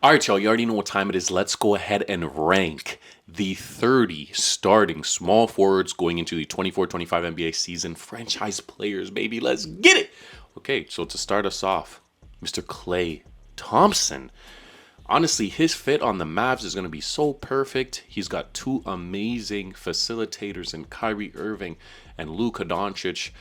All right, y'all, you already know what time it is. Let's go ahead and rank the 30 starting small forwards going into the 24-25 NBA season. Franchise players, baby. Let's get it. Okay, so to start us off, Mr. Klay Thompson. Honestly, his fit on the Mavs is going to be so perfect. He's got two amazing facilitators in Kyrie Irving and Luka Doncic.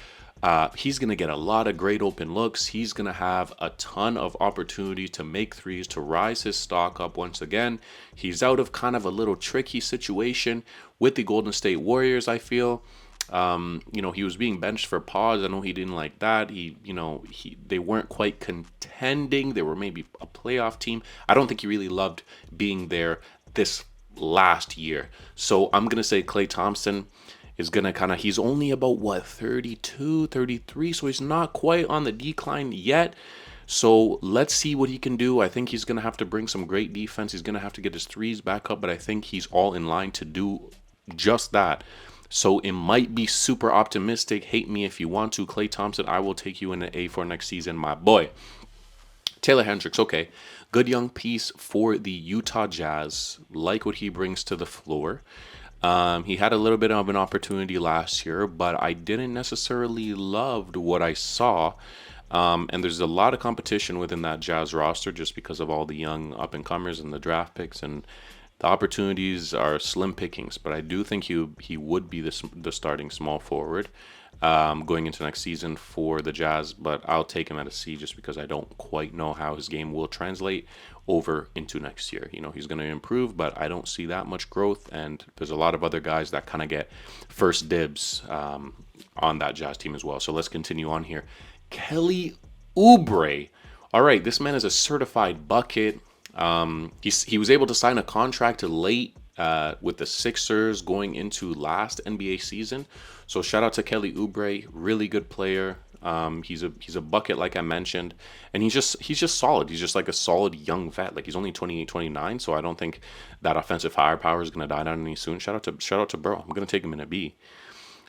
He's going to get a lot of great open looks. He's going to have a ton of opportunity to make threes, to rise his stock up once again. He's out of kind of a little tricky situation with the Golden State Warriors, I feel. He was being benched for pause. I know he didn't like that. They weren't quite contending. They were maybe a playoff team. I don't think he really loved being there this last year. So I'm going to say Klay Thompson is going to he's only about 32, 33. So he's not quite on the decline yet. So let's see what he can do. I think he's going to have to bring some great defense. He's going to have to get his threes back up, but I think he's all in line to do just that. So it might be super optimistic. Hate me if you want to. Klay Thompson, I will take you in the A for next season, my boy. Taylor Hendricks, okay. Good young piece for the Utah Jazz. Like what he brings to the floor. He had a little bit of an opportunity last year, but I didn't necessarily love what I saw. And there's a lot of competition within that Jazz roster just because of all the young up-and-comers and the draft picks, and the opportunities are slim pickings. But I do think he would be the starting small forward going into next season for the Jazz. But I'll take him at a C just because I don't quite know how his game will translate over into next year. He's going to improve, but I don't see that much growth. And there's a lot of other guys that kind of get first dibs on that Jazz team as well. So let's continue on here. Kelly Oubre. All right, this man is a certified bucket. He was able to sign a contract late with the Sixers going into last NBA season. So shout out to Kelly Oubre, really good player. He's a bucket like I mentioned, and he's just solid. He's just like a solid young vet. Like he's only 28, 29, so I don't think that offensive firepower is gonna die down any soon. Shout out to bro. I'm gonna take him in a B.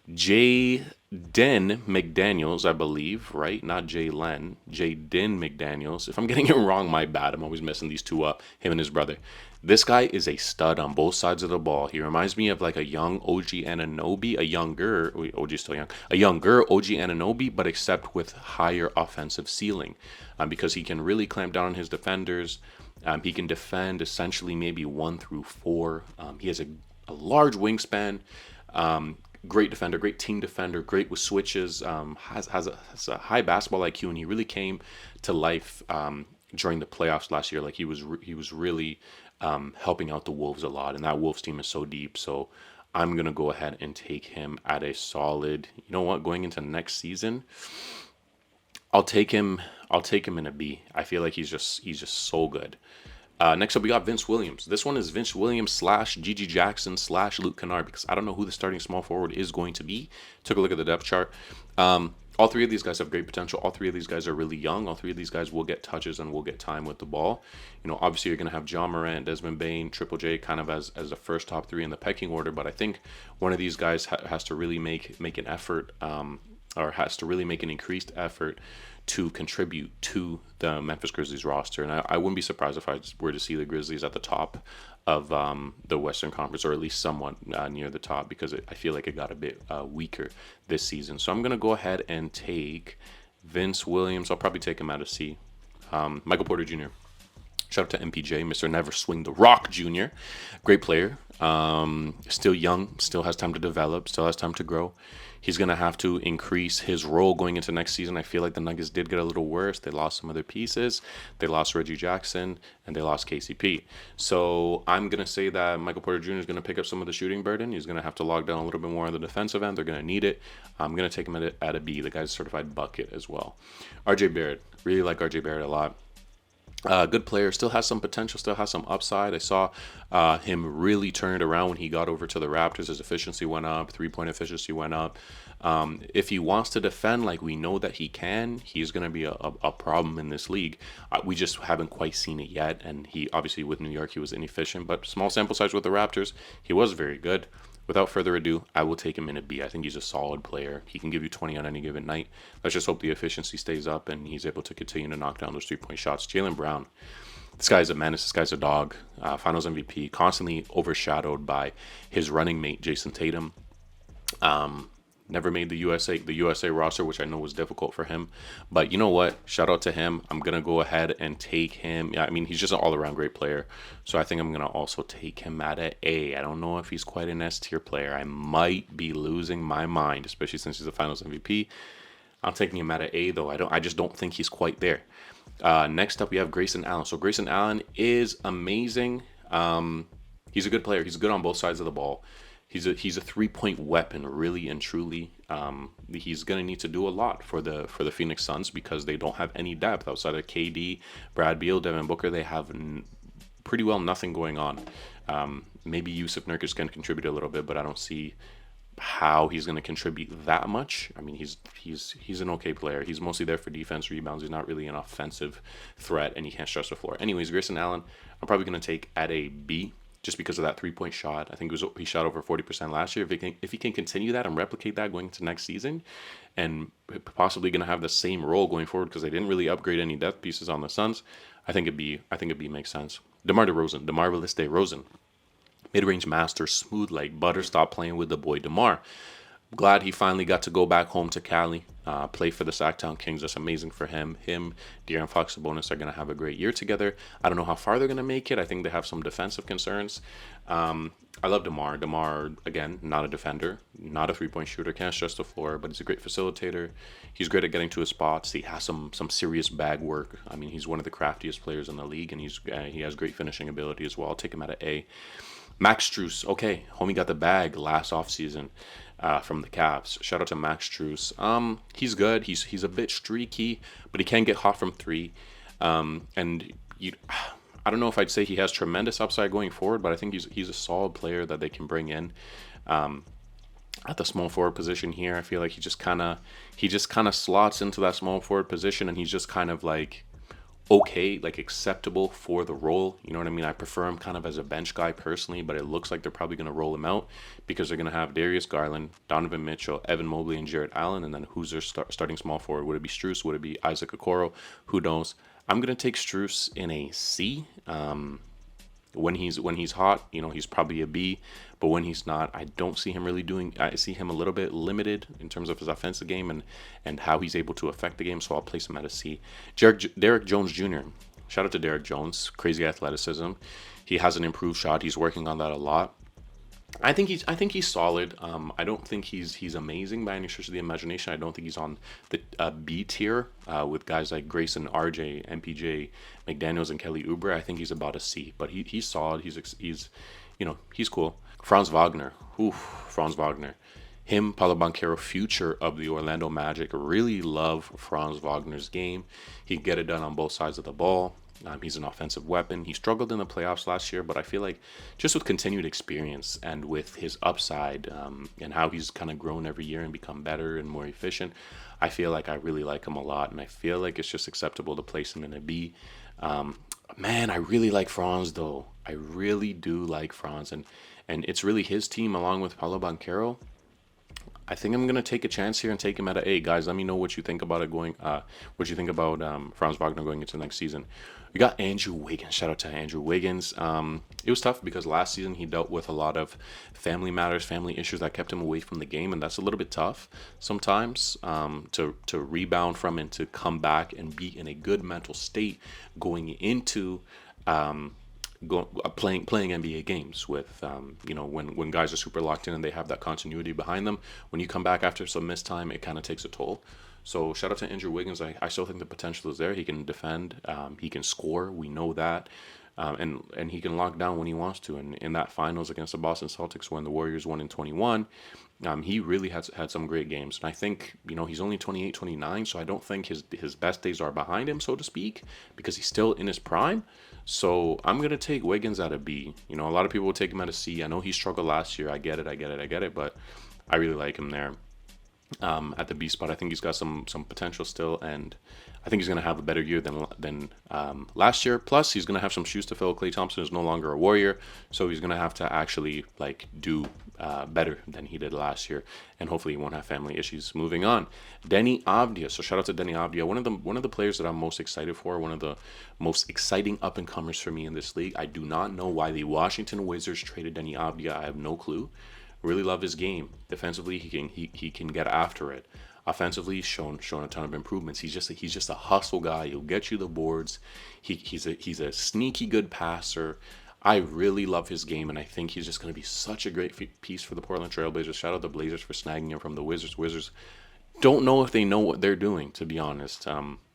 Jaden McDaniels, I believe, right? Not Jalen. Jaden McDaniels. If I'm getting it wrong, my bad. I'm always messing these two up, him and his brother. This guy is a stud on both sides of the ball. He reminds me of like a young OG Anunoby, a younger, wait, OG's still young, a younger OG Anunoby, but except with higher offensive ceiling because he can really clamp down on his defenders. He can defend essentially maybe 1 through 4. He has a large wingspan. Great defender, great team defender, great with switches, has a high basketball IQ, and he really came to life during the playoffs last year. Like he was really helping out the Wolves a lot, and that Wolves team is so deep. So I'm gonna go ahead and take him at a solid. You know what? Going into next season, I'll take him. I'll take him in a B. I feel like he's just so good. Next up, we got Vince Williams. This one is Vince Williams slash Gigi Jackson slash Luke Kennard because I don't know who the starting small forward is going to be. Took a look at the depth chart. All three of these guys have great potential. All three of these guys are really young. All three of these guys will get touches and will get time with the ball. Obviously you're going to have John Morant, Desmond Bain, Triple J kind of as the first top three in the pecking order. But I think one of these guys has to really make an effort or has to really make an increased effort to contribute to the Memphis Grizzlies roster. And I wouldn't be surprised if I were to see the Grizzlies at the top of the Western Conference, or at least somewhat near the top, because I feel like it got a bit weaker this season. So I'm going to go ahead and take Vince Williams. I'll probably take him out of C. Michael Porter Jr. Shout out to MPJ, Mr. Never Swing the Rock Jr. Great player. Still young, still has time to develop, still has time to grow. He's going to have to increase his role going into next season. I feel like the Nuggets did get a little worse. They lost some other pieces. They lost Reggie Jackson, and they lost KCP. So I'm going to say that Michael Porter Jr. is going to pick up some of the shooting burden. He's going to have to log down a little bit more on the defensive end. They're going to need it. I'm going to take him at a B. The guy's a certified bucket as well. RJ Barrett. Really like RJ Barrett a lot. Good player, still has some potential, still has some upside. I saw him really turn it around when he got over to the Raptors. His efficiency went up, three-point efficiency went up. If he wants to defend like we know that he can, he's going to be a problem in this league. We just haven't quite seen it yet, and he obviously with New York he was inefficient, but small sample size with the Raptors, he was very good. Without further ado, I will take him in a B. I think he's a solid player. He can give you 20 on any given night. Let's just hope the efficiency stays up and he's able to continue to knock down those three-point shots. Jaylen Brown. This guy's a menace. This guy's a dog. Finals MVP, constantly overshadowed by his running mate Jason Tatum. Never made the USA roster, which I know was difficult for him. But you know what? Shout out to him. I'm gonna go ahead and take him. Yeah, I mean, he's just an all-around great player. So I think I'm gonna also take him at an A. I don't know if he's quite an S tier player. I might be losing my mind, especially since he's a Finals MVP. I'm taking him at an A though. I just don't think he's quite there. Next up, we have Grayson Allen. So Grayson Allen is amazing. He's a good player. He's good on both sides of the ball. He's a 3-point weapon, really and truly. He's gonna need to do a lot for the Phoenix Suns because they don't have any depth outside of KD, Brad Beal, Devin Booker. They have pretty well nothing going on. Maybe Yusuf Nurkic can contribute a little bit, but I don't see how he's going to contribute that much. I mean, he's an okay player. He's mostly there for defense, rebounds. He's not really an offensive threat, and he can't stretch the floor. Anyways, Grayson Allen, I'm probably going to take at a B just because of that 3-point shot. I think he shot over 40% last year. If he can continue that and replicate that going into next season, and possibly going to have the same role going forward because they didn't really upgrade any depth pieces on the Suns, I think a B makes sense. DeMar DeRozan. Mid-range master, smooth like butter. Stop playing with the boy DeMar. Glad he finally got to go back home to Cali, play for the Sacktown Kings. That's amazing for him. De'Aaron Fox, Sabonis are going to have a great year together. I don't know how far they're going to make it. I think they have some defensive concerns. I love DeMar. DeMar, again, not a defender, not a 3-point shooter, can't stretch the floor, but he's a great facilitator. He's great at getting to his spots. He has some serious bag work. I mean, he's one of the craftiest players in the league, and he has great finishing ability as well. I'll take him at an A. Max Strus, okay, homie got the bag last offseason from the Cavs. Shout out to Max Strus. He's good. He's a bit streaky, but he can get hot from three. And I don't know if I'd say he has tremendous upside going forward, but I think he's a solid player that they can bring in. At the small forward position here, I feel like he just kind of slots into that small forward position, and he's just kind of like okay, like acceptable for the role. You know what I mean? I prefer him kind of as a bench guy personally, but it looks like they're probably going to roll him out because they're going to have Darius Garland, Donovan Mitchell, Evan Mobley, and Jarrett Allen. And then who's their starting small forward? Would it be Strus? Would it be Isaac Okoro? Who knows? I'm going to take Strus in a C. When he's hot, he's probably a B, but when he's not, I don't see him really doing. I see him a little bit limited in terms of his offensive game and how he's able to affect the game. So I'll place him at a C. Derek Jones Jr. Shout out to Derek Jones, crazy athleticism. He has an improved shot. He's working on that a lot. I think he's solid. I don't think he's amazing by any stretch of the imagination. I don't think he's on the B tier with guys like Grayson, RJ, MPJ, McDaniels, and Kelly Oubre. I think he's about a C, but he's solid. He's cool. Franz Wagner, Franz Wagner. Him, Paulo Banchero, future of the Orlando Magic. Really love Franz Wagner's game. He can get it done on both sides of the ball. He's an offensive weapon. He struggled in the playoffs last year, but I feel like just with continued experience and with his upside and how he's kind of grown every year and become better and more efficient, I feel like I really like him a lot, and I feel like it's just acceptable to place him in a B. Man, I really like Franz, though. I really do like Franz, and it's really his team along with Paulo Banchero. I think I'm gonna take a chance here and take him at an A. Guys, let me know what you think about it what you think about Franz Wagner going into next season. We got Andrew Wiggins. Shout out to Andrew Wiggins. It was tough because last season he dealt with a lot of family matters, family issues that kept him away from the game, and that's a little bit tough sometimes to rebound from and to come back and be in a good mental state going into playing NBA games with when guys are super locked in and they have that continuity behind them. When you come back after some missed time, it kind of takes a toll. So shout out to Andrew Wiggins. I still think the potential is there. He can defend. He can score. We know that. And he can lock down when he wants to. And in that finals against the Boston Celtics when the Warriors won in 21, he really had some great games. And I think, he's only 28, 29, so I don't think his best days are behind him, so to speak, because he's still in his prime. So I'm going to take Wiggins at a B. A lot of people will take him at a C. I know he struggled last year. I get it. But I really like him there. At the B spot, I think he's got some potential still, and I think he's going to have a better year than last year. Plus, he's going to have some shoes to fill. Klay Thompson is no longer a Warrior, so he's going to have to actually do better than he did last year, and hopefully he won't have family issues. Moving on, Denny Avdia. So shout out to Denny Avdia, one of the players that I'm most excited for, one of the most exciting up and comers for me in this league. I do not know why the Washington Wizards traded Denny Avdia. I have no clue. Really love his game. Defensively, he can get after it. Offensively, he's shown a ton of improvements. He's just a hustle guy. He'll get you the boards. He's a sneaky good passer. I really love his game, and I think he's just going to be such a great piece for the Portland Trailblazers. Shout out the Blazers for snagging him from the Wizards. Wizards don't know if they know what they're doing, to be honest.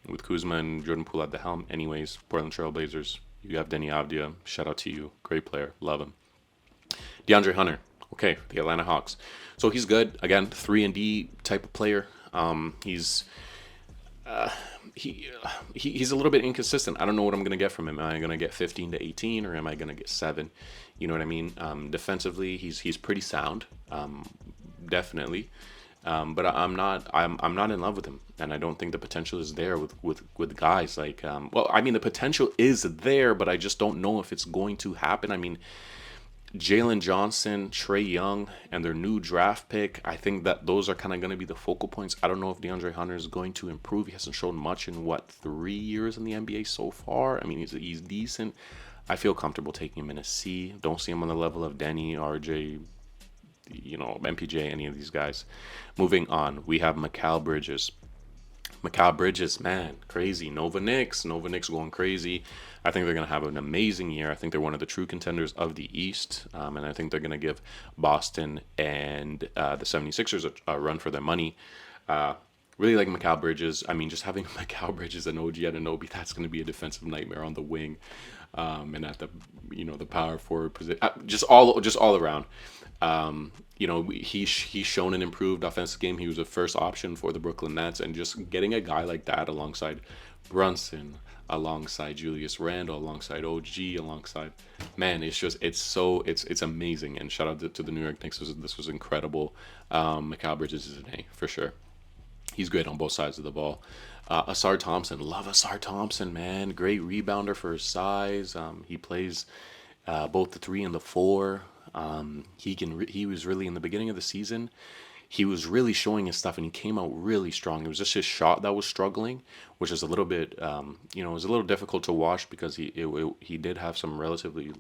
With Kuzma and Jordan Poole at the helm. Anyways, Portland Trailblazers, you have Denny Avdia. Shout out to you. Great player. Love him. DeAndre Hunter. Okay, the Atlanta Hawks. So he's good. Again, 3 and D type of player. He's he's a little bit inconsistent. I don't know what I'm going to get from him. Am I going to get 15 to 18 or am I going to get 7? You know what I mean? Defensively, he's pretty sound. Definitely. But I'm not in love with him, and I don't think the potential is there with guys like well, I mean the potential is there, but I just don't know if it's going to happen. I mean, Jalen Johnson, Trey Young, and their new draft pick, I think that those are kind of going to be the focal points. I don't know if DeAndre Hunter is going to improve. He hasn't shown much in, 3 years in the NBA so far? I mean, he's decent. I feel comfortable taking him in a C. Don't see him on the level of Denny, RJ, MPJ, any of these guys. Moving on, we have Mikal Bridges. Mikal Bridges, man, crazy. Nova Knicks going crazy. I think they're going to have an amazing year. I think they're one of the true contenders of the East. And I think they're going to give Boston and the 76ers a run for their money. Really like Mikal Bridges. I mean, just having Mikal Bridges and OG Anunoby, that's going to be a defensive nightmare on the wing. And at the power forward position. Just all around. He's shown an improved offensive game. He was the first option for the Brooklyn Nets, and just getting a guy like that alongside Brunson, alongside Julius Randle, alongside OG, alongside, man, it's amazing. And shout out to the New York Knicks. This was incredible. Mikal Bridges is an A for sure. He's great on both sides of the ball. Asar Thompson, love Asar Thompson, man. Great rebounder for his size. He plays both the 3 and the 4. He was really in the beginning of the season. He was really showing his stuff, and he came out really strong. It was just his shot that was struggling, which is a little bit, it was a little difficult to watch because he did have some relatively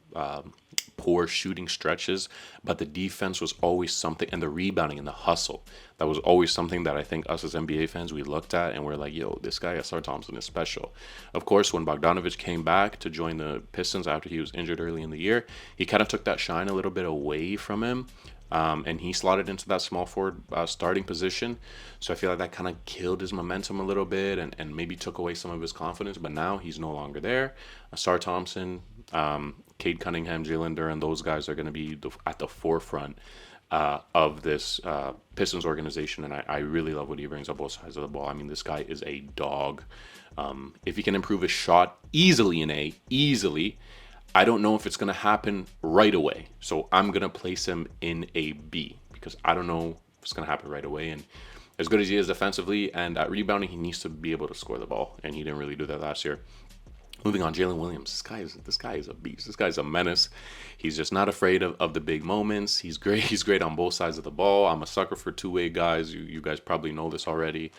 poor shooting stretches, but the defense was always something, and the rebounding and the hustle, that was always something that I think us as NBA fans, we looked at and we're like, yo, this guy Asar Thompson is special. Of course, when Bogdanovich came back to join the Pistons after he was injured early in the year, he kind of took that shine a little bit away from him. And he slotted into that small forward starting position. So I feel like that kind of killed his momentum a little bit and maybe took away some of his confidence. But now he's no longer there. Asar Thompson, Cade Cunningham, Jalen Duren, those guys are going to be at the forefront of this Pistons organization. And I really love what he brings on both sides of the ball. I mean, this guy is a dog. If he can improve his shot easily in A, easily, I don't know if it's going to happen right away. So I'm going to place him in a B because I don't know if it's going to happen right away. And as good as he is defensively and at rebounding, he needs to be able to score the ball. And he didn't really do that last year. Moving on, Jalen Williams. This guy is a beast. This guy's a menace. He's just not afraid of the big moments. He's great. He's great on both sides of the ball. I'm a sucker for two-way guys. You guys probably know this already.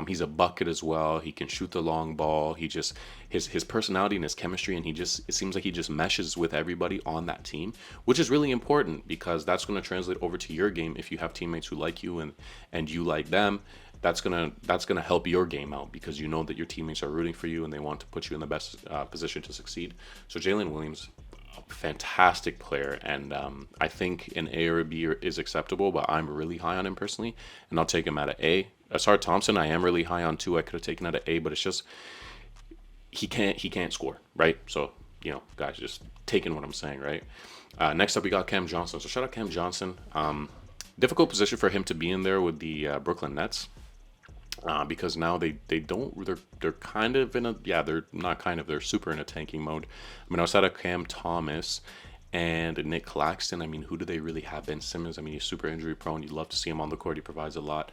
He's a bucket as well. He can shoot the long ball. He just his personality and his chemistry, and it seems like he just meshes with everybody on that team, which is really important because that's going to translate over to your game if you have teammates who like you and you like them. That's gonna help your game out because you know that your teammates are rooting for you and they want to put you in the best position to succeed. So Jalen Williams, fantastic player, and I think an A or a B is acceptable, but I'm really high on him personally, and I'll take him at an A. Asar Thompson, I am really high on too. I could have taken at an A, but it's just he can't score, right? So guys, just taking what I'm saying, right? Next up, we got Cam Johnson. So shout out Cam Johnson. Difficult position for him to be in there with the Brooklyn Nets. Because now they're kind of in they're super in a tanking mode. I mean, outside of Cam Thomas and Nick Claxton, I mean, who do they really have? Ben Simmons, I mean, he's super injury prone. You'd love to see him on the court. He provides a lot.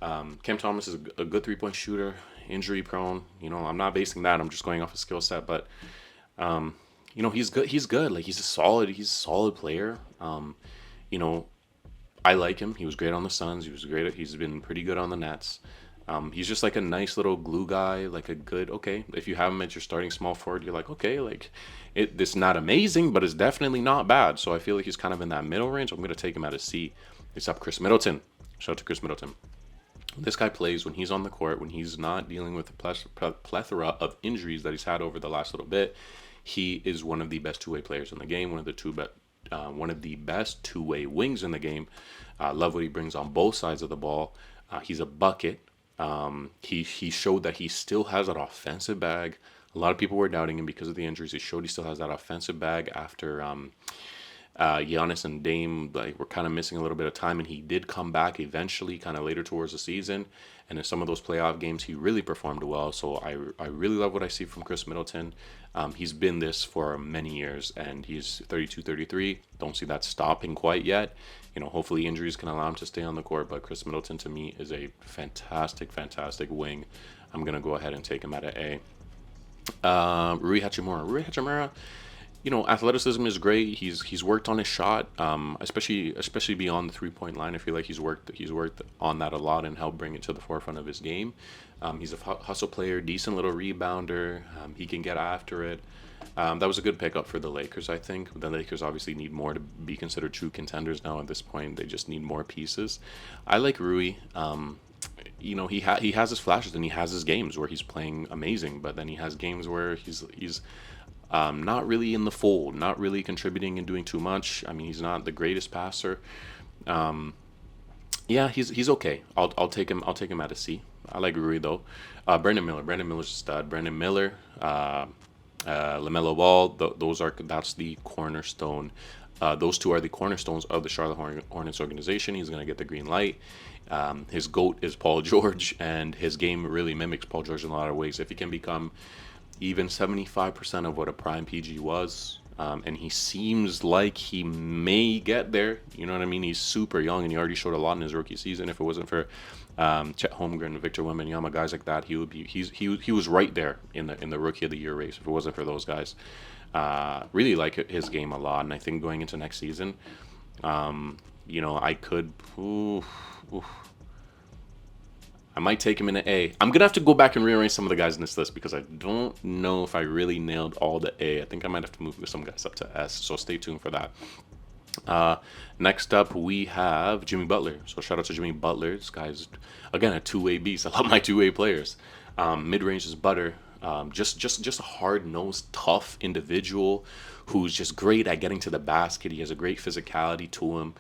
Cam Thomas is a good 3-point shooter, injury prone. I'm not basing that. I'm just going off his skill set, but he's good. Like he's a solid player. I like him. He was great on the Suns. He was great. He's been pretty good on the Nets. He's just like a nice little glue guy, like a good, okay. If you have him as your starting small forward, you're like, okay, like it's not amazing, but it's definitely not bad. So I feel like he's kind of in that middle range. I'm gonna take him at a C. Except Chris Middleton. Shout out to Chris Middleton. This guy plays when he's on the court, when he's not dealing with the plethora of injuries that he's had over the last little bit. He is one of the best two-way players in the game. One of the best two-way wings in the game. Love what he brings on both sides of the ball. He's a bucket. He showed that he still has an offensive bag. A lot of people were doubting him because of the injuries. He showed he still has that offensive bag after Giannis and Dame like were kind of missing a little bit of time, and he did come back eventually, kind of later towards the season. And in some of those playoff games, he really performed well. So I really love what I see from Chris Middleton. He's been this for many years, and he's 32, 33. Don't see that stopping quite yet. Hopefully injuries can allow him to stay on the court. But Chris Middleton to me is a fantastic, fantastic wing. I'm gonna go ahead and take him at an A. Rui Hachimura. Athleticism is great. He's worked on his shot, especially beyond the 3 point line. I feel like he's worked on that a lot and helped bring it to the forefront of his game. He's a hustle player, decent little rebounder. He can get after it. That was a good pickup for the Lakers. I think the Lakers obviously need more to be considered true contenders now. At this point, they just need more pieces. I like Rui. He has his flashes and he has his games where he's playing amazing, but then he has games where he's not really in the fold, not really contributing and doing too much. I mean, he's not the greatest passer. Yeah, he's okay. I'll take him. I'll take him at a C. I like Rui though. Brandon Miller. Brandon Miller's a stud. Brandon Miller, Lamelo Ball. That's the cornerstone. Those two are the cornerstones of the Charlotte Hornets organization. He's gonna get the green light. His GOAT is Paul George, and his game really mimics Paul George in a lot of ways. If he can become even 75% of what a prime PG was. And he seems like he may get there. You know what I mean? He's super young, and he already showed a lot in his rookie season. If it wasn't for Chet Holmgren, Victor Wembanyama, guys like that, he was right there in the rookie of the year race. If it wasn't for those guys, really like his game a lot, and I think going into next season, I could. I might take him in an A. I'm gonna have to go back and rearrange some of the guys in this list because I don't know if I really nailed all the A. I think I might have to move some guys up to S. So stay tuned for that. Next up, we have Jimmy Butler. So shout out to Jimmy Butler. This guy's again a two-way beast. I love my two-way players. Mid-range is butter. Just a hard-nosed, tough individual who's just great at getting to the basket. He has a great physicality to him.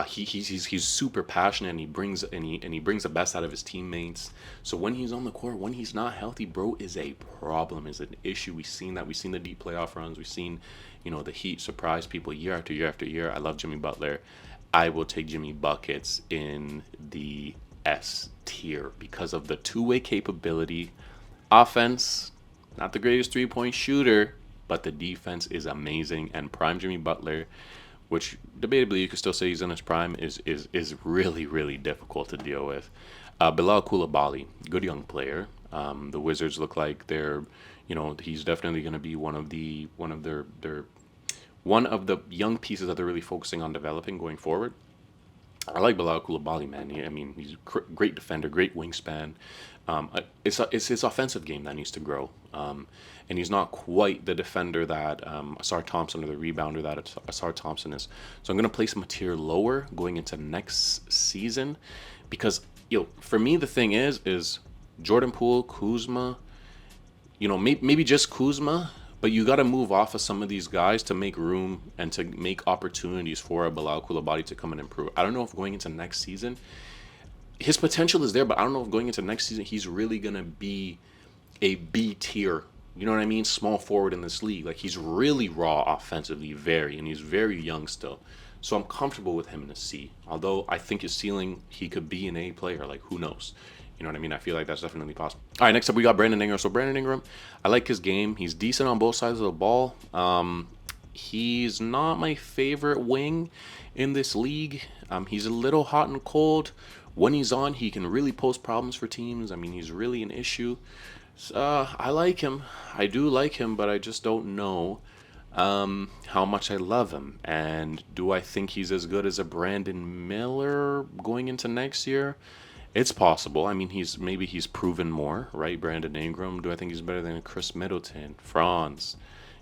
He's super passionate, and he brings the best out of his teammates. So when he's on the court, when he's not healthy, bro, is a problem, is an issue. We've seen that. We've seen the deep playoff runs. We've seen, the Heat surprise people year after year after year. I love Jimmy Butler. I will take Jimmy Buckets in the S tier because of the two-way capability. Offense, not the greatest three-point shooter, but the defense is amazing. And prime Jimmy Butler, which debatably you could still say he's in his prime, is really, really difficult to deal with. Bilal Coulibaly, good young player. The Wizards look like he's definitely going to be one of the young pieces that they're really focusing on developing going forward. I like Bilal Coulibaly, man. He's a great defender, great wingspan. It's his offensive game that needs to grow. And he's not quite the defender that Asar Thompson, or the rebounder that Asar Thompson is. So I'm going to place him a tier lower going into next season because, for me, the thing is Jordan Poole, Kuzma, maybe just Kuzma, but you got to move off of some of these guys to make room and to make opportunities for a Bilal Coulibaly to come and improve. I don't know if going into next season, his potential is there, but I don't know if going into next season he's really going to be a B tier, you know what I mean, small forward in this league. Like, he's really raw offensively, and he's very young still. So I'm comfortable with him in a C. Although I think his ceiling, he could be an A player. Like, who knows? You know what I mean? I feel like that's definitely possible. All right, next up we got Brandon Ingram. So Brandon Ingram, I like his game. He's decent on both sides of the ball. He's not my favorite wing in this league. He's a little hot and cold. When he's on, he can really pose problems for teams. I mean, he's really an issue. I like him. I do like him, but I just don't know How much I love him. And do I think he's as good as a Brandon Miller going into next year? It's possible. I mean, he's proven more, right? Brandon Ingram. Do I think he's better than Chris Middleton, Franz?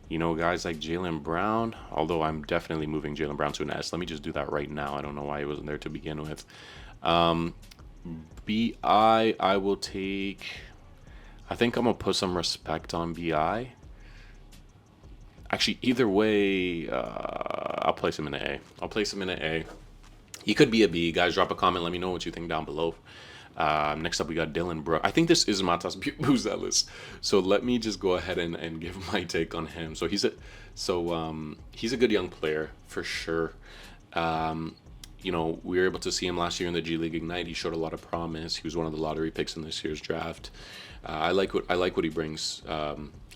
Guys like Jalen Brown. Although I'm definitely moving Jalen Brown to an S. Let me just do that right now. I don't know why he wasn't there to begin with. I will take. I think I'm gonna put some respect on Bi. Actually, either way, I'll place him in an A. I'll place him in an A. He could be a B. Guys, drop a comment. Let me know what you think down below. Next up, we got Dylan Brooks. I think this is Matas Buzelis. So let me just go ahead and give my take on him. He's a good young player for sure. We were able to see him last year in the G League Ignite. He showed a lot of promise. He was one of the lottery picks in this year's draft. I like what he brings. I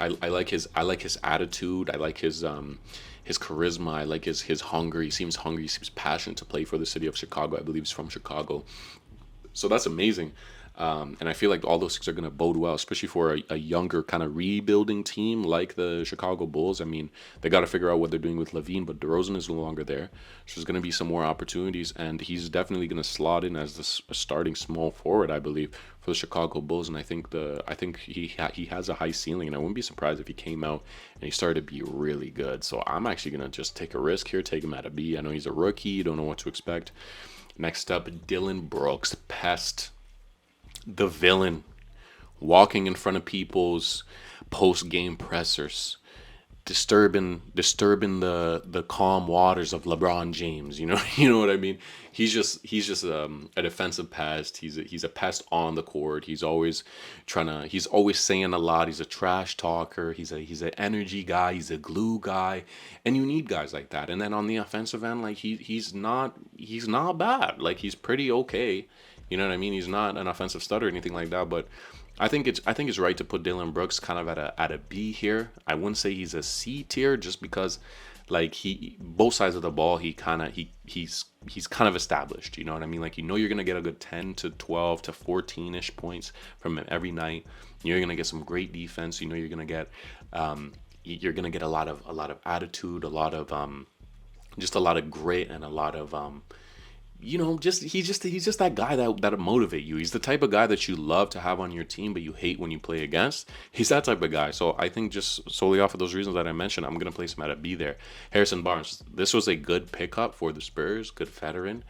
like his attitude. I like his charisma. I like his hunger. He seems hungry. He seems passionate to play for the city of Chicago. I believe he's from Chicago. So that's amazing. And I feel like all those things are going to bode well, especially for a younger kind of rebuilding team like the Chicago Bulls. I mean, they got to figure out what they're doing with Levine, but DeRozan is no longer there. So there's going to be some more opportunities, and he's definitely going to slot in as the starting small forward, I believe, for the Chicago Bulls. And I think he has a high ceiling, and I wouldn't be surprised if he came out and he started to be really good. So I'm actually going to just take a risk here, take him at a B. I know he's a rookie, you don't know what to expect. Next up, Dylan Brooks, pest, the villain, walking in front of people's post game pressers, disturbing the calm waters of LeBron James. You know what I mean. He's just a defensive pest. He's a pest on the court. He's always saying a lot. He's a trash talker. He's an energy guy. He's a glue guy, and you need guys like that. And then on the offensive end, like he's not bad. Like he's pretty okay. You know what I mean? He's not an offensive stud or anything like that, but I think it's right to put Dylan Brooks kind of at a B here. I wouldn't say he's a C tier just because like he both sides of the ball he's kind of established. You know what I mean? Like you're gonna get a good 10 to 12 to 14ish points from him every night. You're gonna get some great defense. You're gonna get a lot of attitude, just a lot of grit and a lot of just he's just that guy that motivate you. He's the type of guy that you love to have on your team, but you hate when you play against. He's that type of guy. So I think just solely off of those reasons that I mentioned, I'm gonna place him at a B there. Harrison Barnes. This was a good pickup for the Spurs. Good veteran.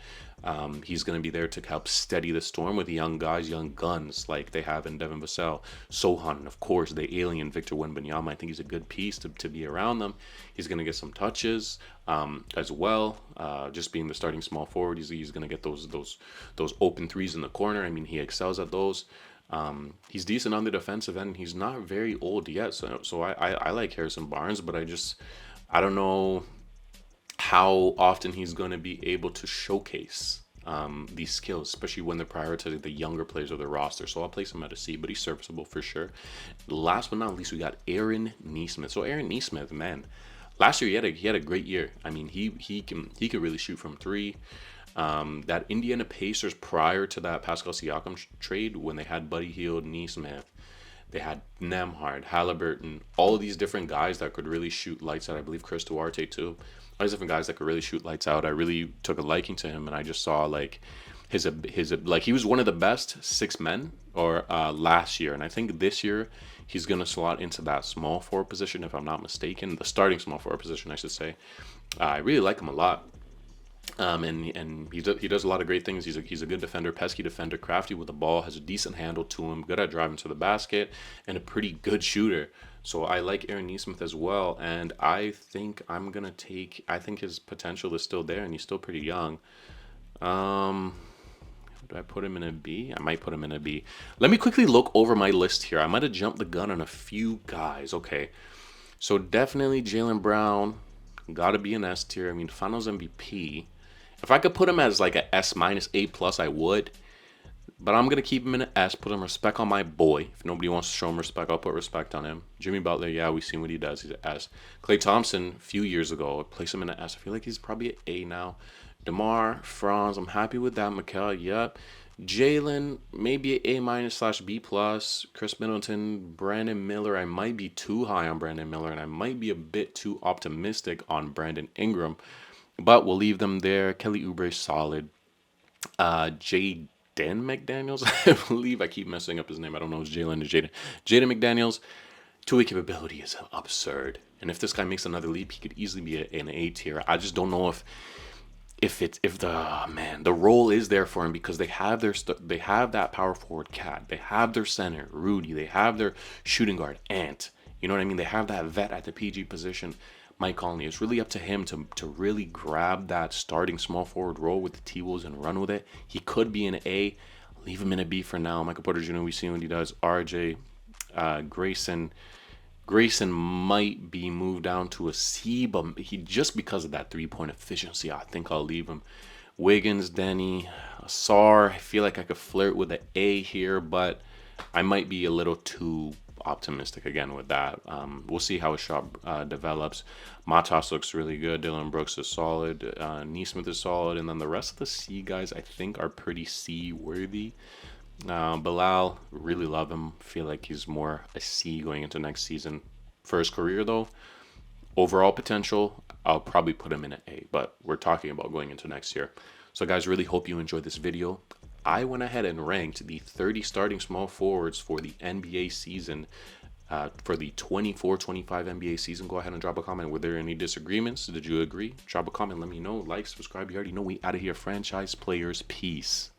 He's going to be there to help steady the storm with young guys, young guns like they have in Devin Vassell, Sohan, and of course the alien Victor Wembanyama. I think he's a good piece to be around them. He's going to get some touches as well. Just being the starting small forward, he's going to get those open threes in the corner. I mean, he excels at those. He's decent on the defensive end. He's not very old yet, so I like Harrison Barnes, but I don't know how often he's going to be able to showcase these skills, especially when they're prioritizing the younger players of the roster. So I'll place him at a C, but he's serviceable for sure. Last but not least, we got Aaron Nesmith. So Aaron Nesmith, man, last year he had a great year. I mean, he could really shoot from three. That Indiana Pacers prior to that Pascal Siakam trade, when they had Buddy Hield, Nesmith, they had Nemhard, Halliburton, all of these different guys that could really shoot lights out. I believe Chris Duarte too. All these different guys that could really shoot lights out. I really took a liking to him, and I just saw like his like he was one of the best six men or last year, and I think this year he's gonna slot into that small forward position if I'm not mistaken, the starting small forward position I should say. I really like him a lot. And he does a lot of great things. He's a good defender, pesky defender, crafty with the ball, has a decent handle to him, good at driving to the basket, and a pretty good shooter. So I like Aaron Nesmith as well, and I think I think his potential is still there, and he's still pretty young. Um, do I put him in a B? I might put him in a B. Let me quickly look over my list here. I might have jumped the gun on a few guys. Okay, so definitely Jalen Brown, got to be an S tier. I mean, Finals MVP. If I could put him as like a S minus A plus, I would. But I'm gonna keep him in an S. Put him respect on my boy. If nobody wants to show him respect, I'll put respect on him. Jimmy Butler, yeah, we've seen what he does. He's an S. Klay Thompson, a few years ago, I placed him in an S. I feel like he's probably an A now. DeMar, Franz, I'm happy with that. Mikel, yep. Jalen, maybe A minus slash B plus. Chris Middleton, Brandon Miller. I might be too high on Brandon Miller, and I might be a bit too optimistic on Brandon Ingram, but we'll leave them there. Kelly Oubre, solid. Jaden McDaniels, I believe I keep messing up his name. I don't know if it's Jalen or Jaden. Jaden McDaniels, two-way capability is absurd. And if this guy makes another leap, he could easily be an A tier. I just don't know if the role is there for him, because they have they have that power forward Cat, they have their center Rudy, they have their shooting guard Ant. You know what I mean? They have that vet at the PG position, Mike Conley. It's really up to him to really grab that starting small forward role with the T-Wolves and run with it. He could be an A. Leave him in a B for now. Michael Porter Jr., we see what he does. RJ, Grayson might be moved down to a C, but he just because of that 3-point efficiency, I think I'll leave him. Wiggins, Denny, Sar, I feel like I could flirt with an A here, but I might be a little too optimistic again with that. We'll see how his shot develops. Matas looks really good. Dylan Brooks is solid. Neesmith is solid. And then the rest of the C guys, I think, are pretty C worthy. Bilal, really love him. Feel like he's more a C going into next season. For his career, though, overall potential, I'll probably put him in an A. But we're talking about going into next year. So, guys, really hope you enjoyed this video. I went ahead and ranked the 30 starting small forwards for the NBA season, for the 24-25 NBA season. Go ahead and drop a comment. Were there any disagreements? Did you agree? Drop a comment. Let me know. Like, subscribe. You already know we out of here. Franchise players. Peace.